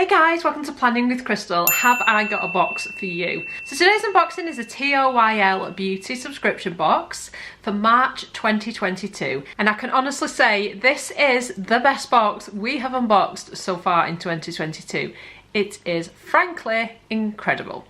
guys, welcome to Planning with Crystal. Have I got a box for you? So today's unboxing is a TOYL beauty subscription box for March 2022. And I can honestly say this is the best box we have unboxed so far in 2022. It is frankly incredible.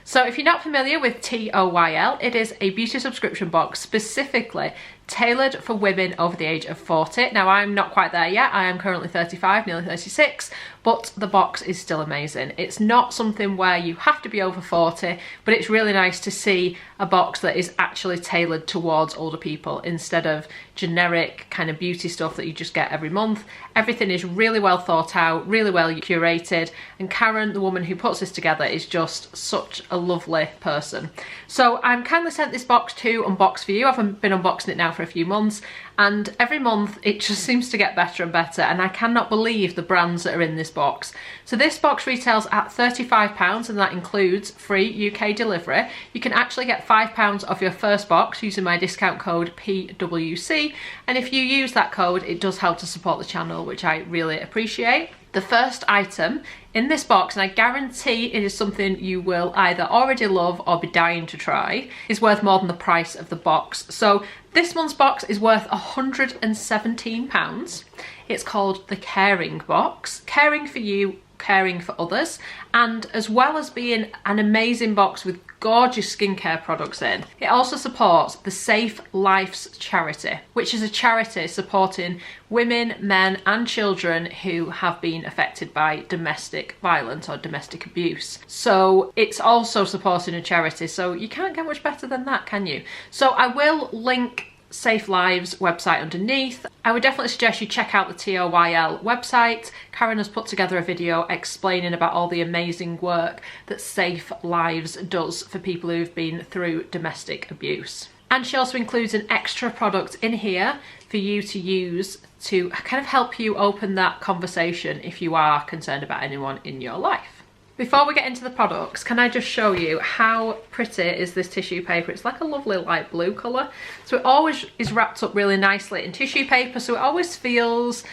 So if you're not familiar with TOYL, it is a beauty subscription box specifically tailored for women over the age of 40. Now I'm not quite there yet, I am currently 35, nearly 36, but the box is still amazing. It's not something where you have to be over 40, but it's really nice to see a box that is actually tailored towards older people instead of generic kind of beauty stuff that you just get every month. Everything is really well thought out, really well curated, and Karen, the woman who puts this together, is just such a lovely person. So I'm kindly sent this box to unbox for you. I've been unboxing it now for a few months, and every month it just seems to get better and better, and I cannot believe the brands that are in this box. So this box retails at £35, and that includes free UK delivery. You can actually get £5 off your first box using my discount code PWC, and if you use that code it does help to support the channel, which I really appreciate. The first item in this box, and I guarantee it is something you will either already love or be dying to try, is worth more than the price of the box. So this month's box is worth £117. It's called the Caring Box. Caring for you, caring for others, and as well as being an amazing box with gorgeous skincare products in, it also supports the Safe Lives charity, which is a charity supporting women, men and children who have been affected by domestic violence or domestic abuse. So it's also supporting a charity, so you can't get much better than that, can you? So I will link Safe Lives website underneath. I would definitely suggest you check out the TOYL website. Karen has put together a video explaining about all the amazing work that Safe Lives does for people who've been through domestic abuse. And she also includes an extra product in here for you to use to kind of help you open that conversation if you are concerned about anyone in your life. Before we get into the products, can I just show you how pretty is this tissue paper? It's like a lovely light blue colour. So it always is wrapped up really nicely in tissue paper, so it always feels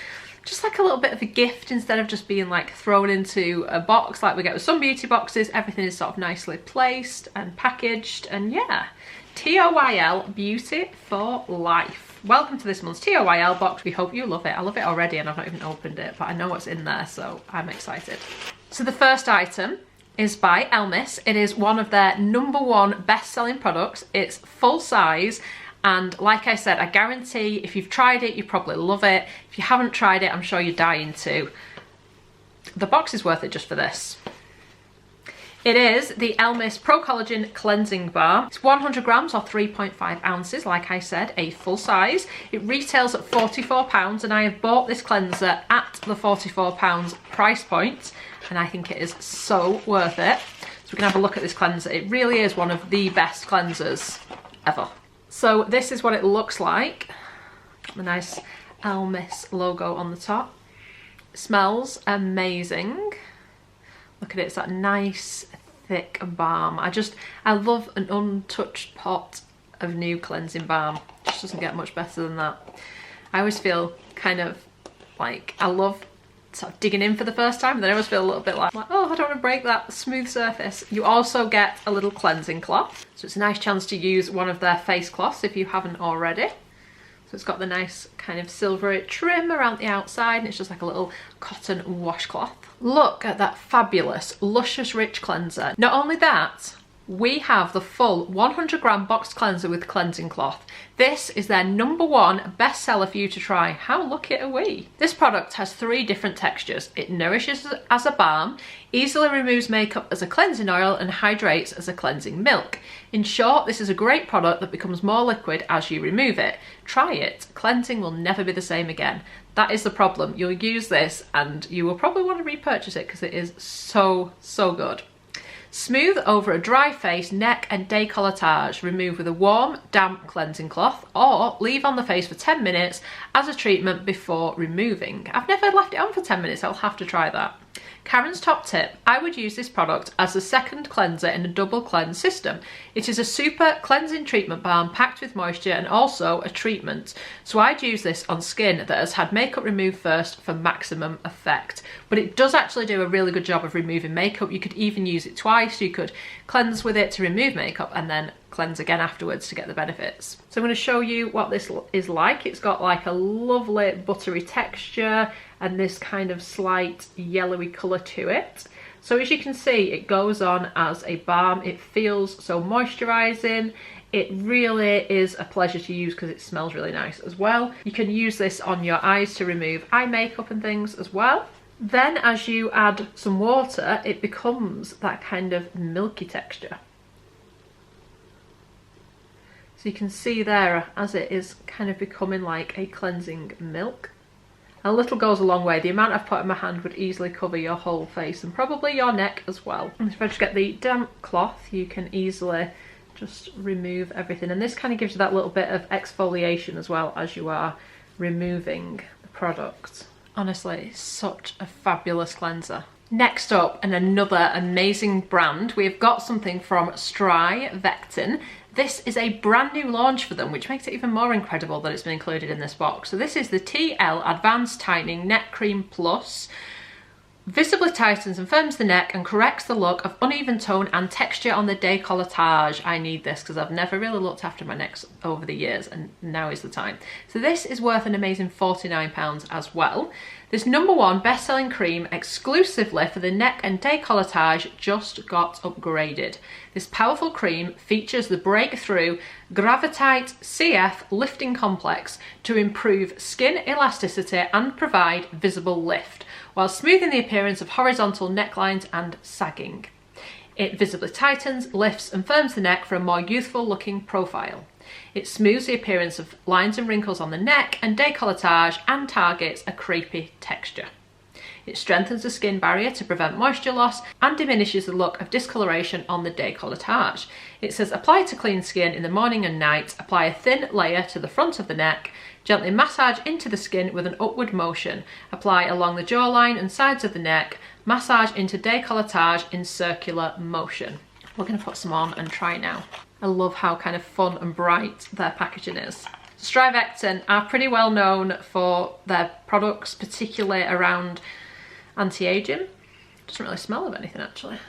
just like a little bit of a gift instead of just being like thrown into a box like we get with some beauty boxes. Everything is sort of nicely placed and packaged, and yeah, TOYL Beauty for Life. Welcome to this month's TOYL box. We hope you love it. I love it already and I've not even opened it, but I know what's in there, so I'm excited. So the first item is by Elemis. It is one of their #1 best-selling products. It's full size, and like I said, I guarantee if you've tried it, you probably love it. If you haven't tried it, I'm sure you're dying to. The box is worth it just for this. It is the Elemis Pro Collagen Cleansing Balm. It's 100 grams or 3.5 ounces, like I said, a full size. It retails at £44, and I have bought this cleanser at the £44 price point, and I think it is so worth it. So we can have a look at this cleanser. It really is one of the best cleansers ever. So this is what it looks like. The nice Elemis logo on the top. It smells amazing. Look at it, it's that nice thick balm. I love an untouched pot of new cleansing balm. It just doesn't get much better than that. I always feel kind of like, I love sort of digging in for the first time, and then I always feel a little bit like, oh, I don't want to break that smooth surface. You also get a little cleansing cloth, so it's a nice chance to use one of their face cloths if you haven't already. So it's got the nice kind of silvery trim around the outside, and it's just like a little cotton washcloth. Look at that fabulous, luscious, rich cleanser. Not only that, we have the full 100 gram boxed cleanser with cleansing cloth. This is their #1 bestseller for you to try. How lucky are we? This product has 3 different textures. It nourishes as a balm, easily removes makeup as a cleansing oil, and hydrates as a cleansing milk. In short, this is a great product that becomes more liquid as you remove it. Try it. Cleansing will never be the same again. That is the problem. You'll use this and you will probably want to repurchase it because it is so, so good. Smooth over a dry face, neck and décolletage. Remove with a warm, damp cleansing cloth, or leave on the face for 10 minutes as a treatment before removing. I've never left it on for 10 minutes, I'll have to try that. Karen's top tip, I would use this product as a second cleanser in a double cleanse system. It is a super cleansing treatment balm packed with moisture and also a treatment. So I'd use this on skin that has had makeup removed first for maximum effect. But it does actually do a really good job of removing makeup. You could even use it twice. You could cleanse with it to remove makeup and then cleanse again afterwards to get the benefits. So I'm going to show you what this is like. It's got like a lovely buttery texture and this kind of slight yellowy colour to it. So as you can see, it goes on as a balm. It feels so moisturising. It really is a pleasure to use because it smells really nice as well. You can use this on your eyes to remove eye makeup and things as well. Then as you add some water, it becomes that kind of milky texture. So you can see there as it is kind of becoming like a cleansing milk. A little goes a long way. The amount I've put in my hand would easily cover your whole face and probably your neck as well. And if I just get the damp cloth, you can easily just remove everything. And this kind of gives you that little bit of exfoliation as well as you are removing the product. Honestly, it's such a fabulous cleanser. Next up, and another amazing brand, we've got something from Strivectin. This is a brand new launch for them, which makes it even more incredible that it's been included in this box. So this is the TL Advanced Tightening Neck Cream Plus. Visibly tightens and firms the neck and corrects the look of uneven tone and texture on the décolletage. I need this because I've never really looked after my necks over the years and now is the time. So this is worth an amazing £49 as well. This #1 best-selling cream exclusively for the neck and décolletage just got upgraded. This powerful cream features the breakthrough Gravitite CF lifting complex to improve skin elasticity and provide visible lift, while smoothing the appearance of horizontal necklines and sagging. It visibly tightens, lifts and firms the neck for a more youthful looking profile. It smooths the appearance of lines and wrinkles on the neck and décolletage and targets a crepey texture. It strengthens the skin barrier to prevent moisture loss and diminishes the look of discoloration on the décolletage. It says apply to clean skin in the morning and night, apply a thin layer to the front of the neck, gently massage into the skin with an upward motion, apply along the jawline and sides of the neck, massage into décolletage in circular motion. We're going to put some on and try now. I love how kind of fun and bright their packaging is. Strivectin are pretty well known for their products, particularly around anti-aging. Doesn't really smell of anything actually.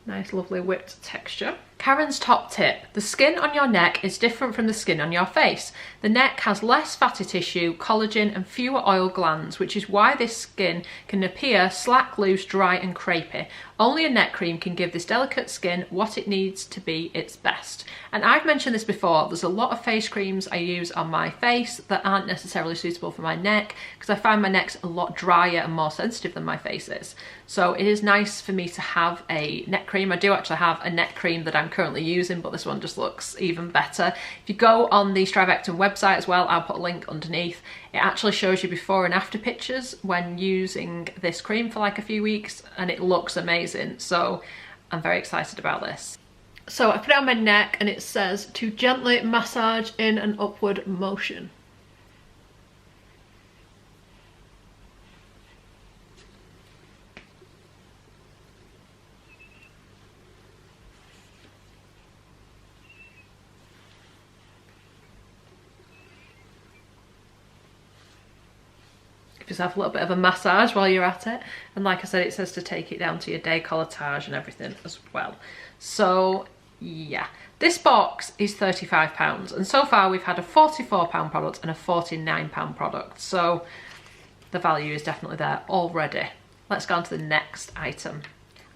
Nice lovely whipped texture. Karen's top tip, the skin on your neck is different from the skin on your face. The neck has less fatty tissue, collagen and fewer oil glands, which is why this skin can appear slack, loose, dry and crepey. Only a neck cream can give this delicate skin what it needs to be its best. And I've mentioned this before, there's a lot of face creams I use on my face that aren't necessarily suitable for my neck because I find my neck's a lot drier and more sensitive than my face is. So it is nice for me to have a neck cream. I do actually have a neck cream that I'm currently using, but this one just looks even better. If you go on the Strivectin website as well, I'll put a link underneath. It actually shows you before and after pictures when using this cream for like a few weeks and it looks amazing. So I'm very excited about this. So I put it on my neck and it says to gently massage in an upward motion. Yourself a little bit of a massage while you're at it, and like I said, it says to take it down to your décolletage and everything as well. So yeah, this box is £35 and so far we've had a £44 product and a £49 product, so the value is definitely there already. Let's go on to the next item.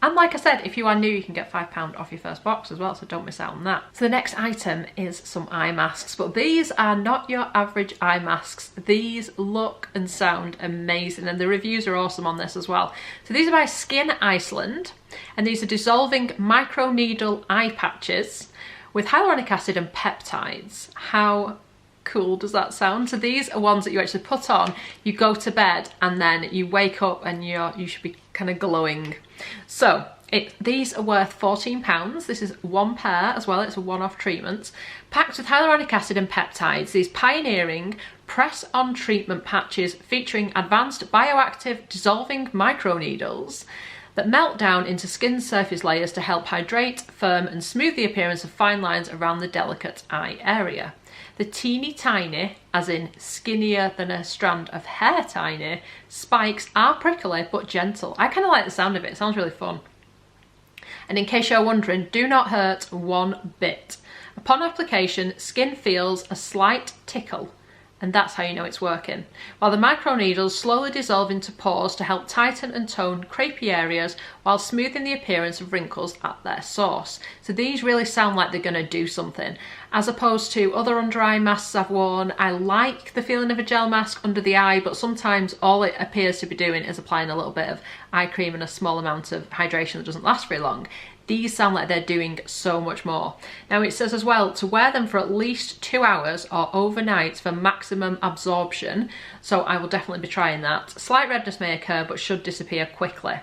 And like I said, if you are new, you can get £5 off your first box as well, so don't miss out on that. So the next item is some eye masks, but these are not your average eye masks. These look and sound amazing, and the reviews are awesome on this as well. So these are by Skyn Iceland, and these are dissolving microneedle eye patches with hyaluronic acid and peptides. How cool does that sound? So these are ones that you actually put on, you go to bed, and then you wake up and you should be kind of glowing. So These are worth £14. This is one pair as well, it's a one-off treatment. Packed with hyaluronic acid and peptides, these pioneering press-on treatment patches featuring advanced bioactive dissolving microneedles that melt down into skin surface layers to help hydrate, firm and smooth the appearance of fine lines around the delicate eye area. The teeny tiny, as in skinnier than a strand of hair tiny, spikes are prickly but gentle. I kind of like the sound of it, it sounds really fun. And in case you're wondering, do not hurt one bit. Upon application, skin feels a slight tickle, and that's how you know it's working. While the microneedles slowly dissolve into pores to help tighten and tone crepey areas while smoothing the appearance of wrinkles at their source. So these really sound like they're going to do something. As opposed to other under eye masks I've worn, I like the feeling of a gel mask under the eye, but sometimes all it appears to be doing is applying a little bit of eye cream and a small amount of hydration that doesn't last very long. These sound like they're doing so much more. Now it says as well to wear them for at least 2 hours or overnight for maximum absorption, so I will definitely be trying that. Slight redness may occur but should disappear quickly.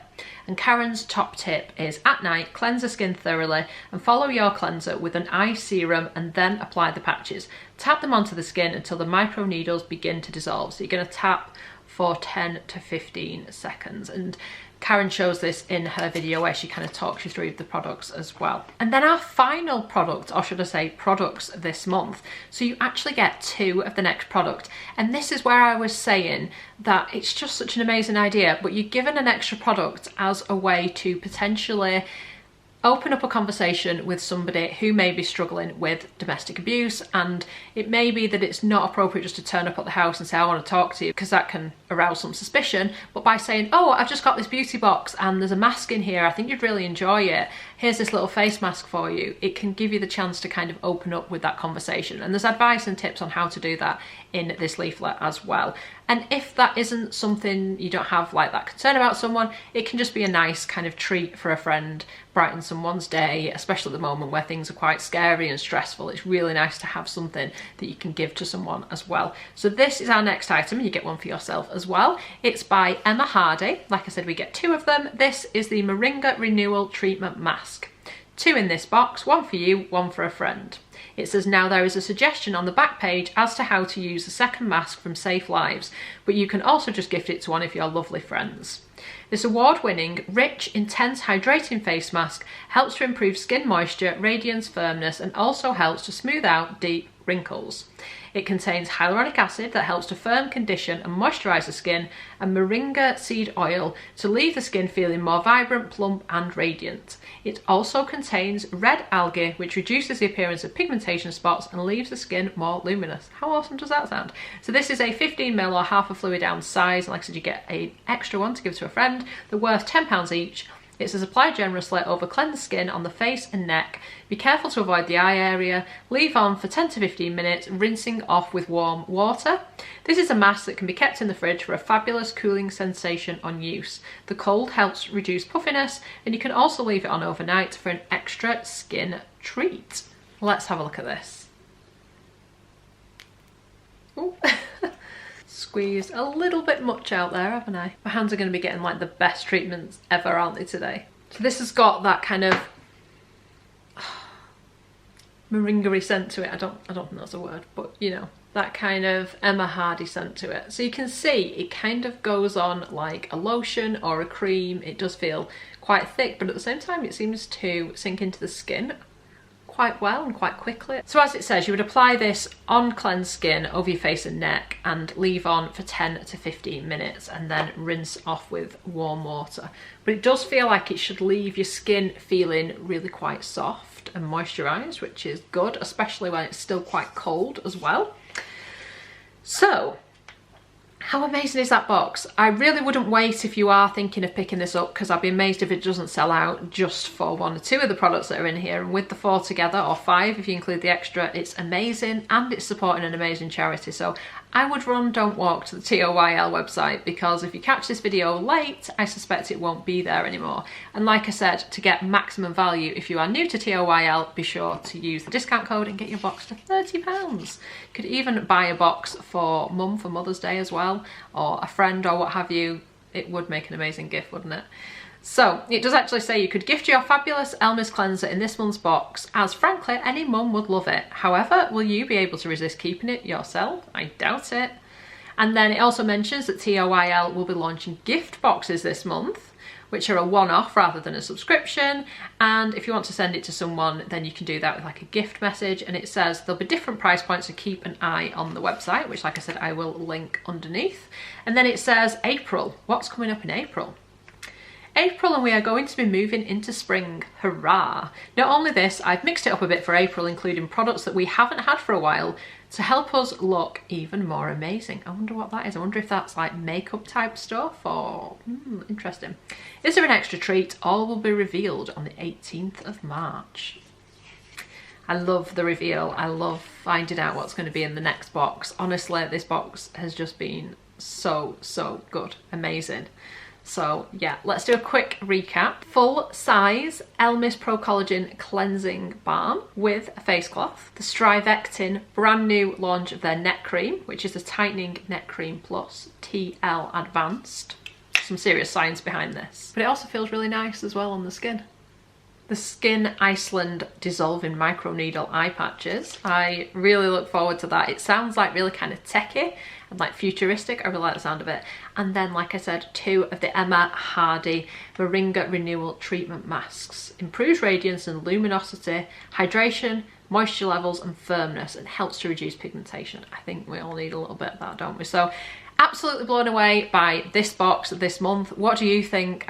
And Karen's top tip is at night, cleanse the skin thoroughly and follow your cleanser with an eye serum and then apply the patches. Tap them onto the skin until the microneedles begin to dissolve. So you're going to tap for 10 to 15 seconds. And Karen shows this in her video where she kind of talks you through the products as well. And then our final product, or should I say products this month. So you actually get 2 of the next product. And this is where I was saying that it's just such an amazing idea, but you're given an extra product as a way to potentially open up a conversation with somebody who may be struggling with domestic abuse, and it may be that it's not appropriate just to turn up at the house and say I want to talk to you, because that can arouse some suspicion. But by saying, oh, I've just got this beauty box and there's a mask in here, I think you'd really enjoy it, here's this little face mask for you, it can give you the chance to kind of open up with that conversation. And there's advice and tips on how to do that in this leaflet as well. And if that isn't something, you don't have like that concern about someone, it can just be a nice kind of treat for a friend, brighten someone's day, especially at the moment where things are quite scary and stressful. It's really nice to have something that you can give to someone as well. So this is our next item, you get one for yourself as well. It's by Emma Hardie. Like I said, we get 2 of them. This is the Moringa Renewal Treatment Mask. 2 in this box, 1 for you, 1 for a friend. It says now there is a suggestion on the back page as to how to use the second mask from Safe Lives, but you can also just gift it to one of your lovely friends. This award-winning, rich, intense hydrating face mask helps to improve skin moisture, radiance, firmness, and also helps to smooth out deep wrinkles. It contains hyaluronic acid that helps to firm, condition and moisturise the skin, and moringa seed oil to leave the skin feeling more vibrant, plump and radiant. It also contains red algae, which reduces the appearance of pigmentation spots and leaves the skin more luminous. How awesome does that sound? So this is a 15ml or half a fluid ounce size, and like I said, you get an extra one to give to a friend. They're worth £10 each. It says apply generously over cleansed skin on the face and neck. Be careful to avoid the eye area. Leave on for 10 to 15 minutes, rinsing off with warm water. This is a mask that can be kept in the fridge for a fabulous cooling sensation on use. The cold helps reduce puffiness, and you can also leave it on overnight for an extra skin treat. Let's have a look at this. Ooh. Squeezed a little bit much out there, haven't I? My hands are going to be getting like the best treatments ever, aren't they, today? So this has got that kind of moringa-y scent to it. I don't think that's a word, but you know, that kind of Emma Hardie scent to it. So you can see it kind of goes on like a lotion or a cream. It does feel quite thick, but at the same time it seems to sink into the skin quite well and quite quickly. So as it says, you would apply this on cleansed skin over your face and neck and leave on for 10 to 15 minutes and then rinse off with warm water. But it does feel like it should leave your skin feeling really quite soft and moisturised, which is good, especially when it's still quite cold as well. So how amazing is that box? I really wouldn't wait if you are thinking of picking this up, because I'd be amazed if it doesn't sell out just for 1 or 2 of the products that are in here. And with the 4 together, or 5 if you include the extra, it's amazing, and it's supporting an amazing charity. So I would run, don't walk to the TOYL website, because if you catch this video late, I suspect it won't be there anymore. And like I said, to get maximum value, if you are new to TOYL, be sure to use the discount code and get your box for £30. You could even buy a box for mum for Mother's Day as well, or a friend or what have you. It would make an amazing gift, wouldn't it? So it does actually say you could gift your fabulous Elemis cleanser in this month's box, as frankly any mum would love it. However, will you be able to resist keeping it yourself? I doubt it. And then it also mentions that TOYL will be launching gift boxes this month, which are a one-off rather than a subscription. And if you want to send it to someone, then you can do that with like a gift message. And it says there'll be different price points, so keep an eye on the website, which like I said, I will link underneath. And then it says April. What's coming up in April? April, and we are going to be moving into spring. Hurrah! Not only this, I've mixed it up a bit for April, including products that we haven't had for a while to help us look even more amazing. I wonder what that is. I wonder if that's like makeup type stuff or interesting. Is there an extra treat? All will be revealed on the 18th of March. I love the reveal. I love finding out what's going to be in the next box. Honestly, this box has just been so good. Amazing. So yeah, let's do a quick recap. Full size Elemis Pro Collagen Cleansing Balm with a face cloth. The Strivectin brand new launch of their neck cream, which is a tightening neck cream plus TL Advanced. Some serious science behind this. But it also feels really nice as well on the skin. The Skyn Iceland dissolving microneedle eye patches. I really look forward to that. It sounds like really kind of techy and like futuristic. I really like the sound of it. And then, like I said, 2 of the Emma Hardie Moringa Renewal Treatment Masks. Improves radiance and luminosity, hydration, moisture levels and firmness, and helps to reduce pigmentation. I think we all need a little bit of that, don't we? So absolutely blown away by this box this month. What do you think?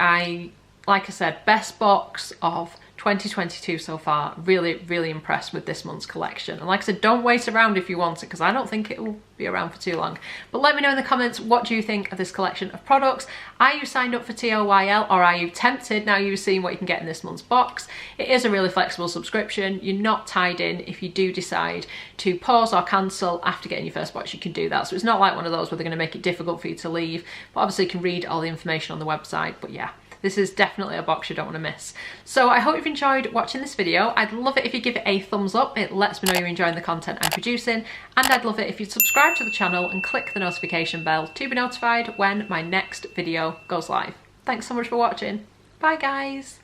Like I said, best box of 2022 so far. Really impressed with this month's collection. And like I said, don't wait around if you want it, because I don't think it will be around for too long. But let me know in the comments, what do you think of this collection of products? Are you signed up for TOYL, or are you tempted now you've seen what you can get in this month's box? It is a really flexible subscription. You're not tied in. If you do decide to pause or cancel after getting your first box, you can do that. So it's not like one of those where they're going to make it difficult for you to leave. But obviously you can read all the information on the website. But yeah, this is definitely a box you don't want to miss. So I hope you've enjoyed watching this video. I'd love it if you give it a thumbs up. It lets me know you're enjoying the content I'm producing. And I'd love it if you subscribe to the channel and click the notification bell to be notified when my next video goes live. Thanks so much for watching. Bye guys.